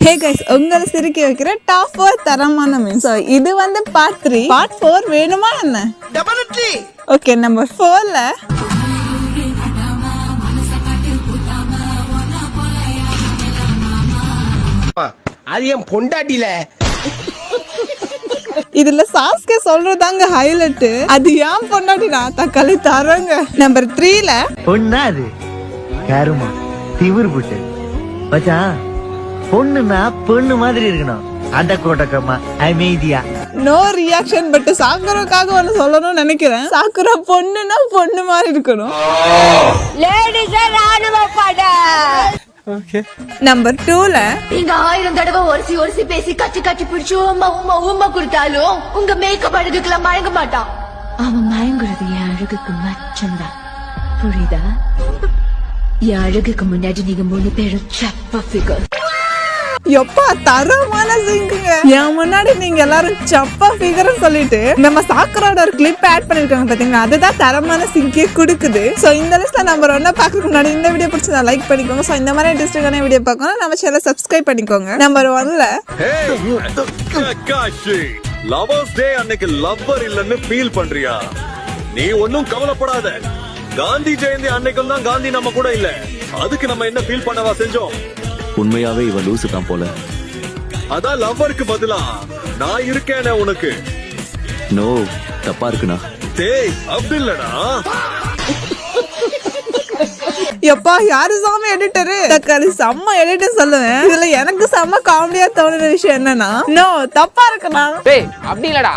Hey guys, உங்களை சிரிக்க வைக்கிற டாப் 4 தரமான மீம்ஸ். இது வந்து பார்ட் 3. பார்ட் 4 வேணுமா என்ன? டெஃபினெட்லி. ஓகே, நம்பர் 4ல அது என் பொண்டாட்டில. இதுல சாஸ்கே சொல்றதாங்க ஹைலைட். அது ஏன் பொண்டாட்டினா தக்காளி தரங்க. நம்பர் 3ல பொண்ணா அது கருமா திமிரு புட்டு மச்சான். பொண்ணுனா பொண்ணு மாதிரி இருக்கணும், அடக்கோட்டக்கம்மா அமைதியா. No reaction. பட் சாக்குராக்காக ஒன்னு சொல்லணும்னு நினைக்கிறேன். சாக்குரா பொண்ணுனா பொண்ணு மாதிரி இருக்கணும். நம்பர் 2ல நீங்க 1000 தடவை ஒரிசி பேசி கட்டி பிடிச்சு உம்மா கொடுத்தாலும் உங்க மேக்கப் அழகுக்கெல்லாம் மயங்க மாட்டான். அவன் மயங்குறது என் அழகுக்கு மச்சம்தான், புரியுதா? என் அழகுக்கு முன்னாடி நீங்க 3 பேரும் சப்பா ஃபிகர். எப்பா தரமான சிங்குங்க. என் முன்னாடி நீங்க எல்லாரும் சப்பா ஃபிகர் சொல்லிட்டு நம்ம சாக்குராட ஒரு கிளிப் ஆட் பண்ணிருக்காங்க பாத்தீங்களா, அதுதான் தரமான சிங்கே கொடுக்குது. சோ இந்த லிஸ்ட்ல நம்பர் 1 பாக்கிறதுக்கு முன்னாடி இந்த வீடியோ பிடிச்சா லைக் பண்ணிக்கோங்க. சோ இந்த மாதிரி இன்ட்ரெஸ்டிங்கான வீடியோ பார்க்கணும் நம்ம சேனலை சப்ஸ்கிரைப் பண்ணிக்கோங்க. நம்பர் 1ல லவர்ஸ் டே அன்னைக்கு லவ்வர் இல்லன்னு ஃபீல் பண்றியா? நீ ஒன்னும் கவலைப்படாத. காந்தி ஜெயந்தி அன்னைக்கும் தான் காந்தி நம்ம கூட இல்ல. அதுக்கு நம்ம என்ன ஃபீல் பண்ணவா செஞ்சோம்? உண்மையாவே இவன் லூசு தான் போல. அதான் லவ்வருக்கு பதிலா நான் இருக்கேனே உனக்கு. நோ, தப்பா இருக்குண்ணா. டேய் அப்படி இல்லடா. எப்பா யாரு சாமி எடிட்டரு? தக்காளி செம்ம எடிட்டர் சொல்லுவேன். இதுல எனக்கு செம்ம காமெடியா தோணுன விஷயம் என்னன்னா, நோ தப்பா இருக்குண்ணா. டேய் அப்படி இல்லடா.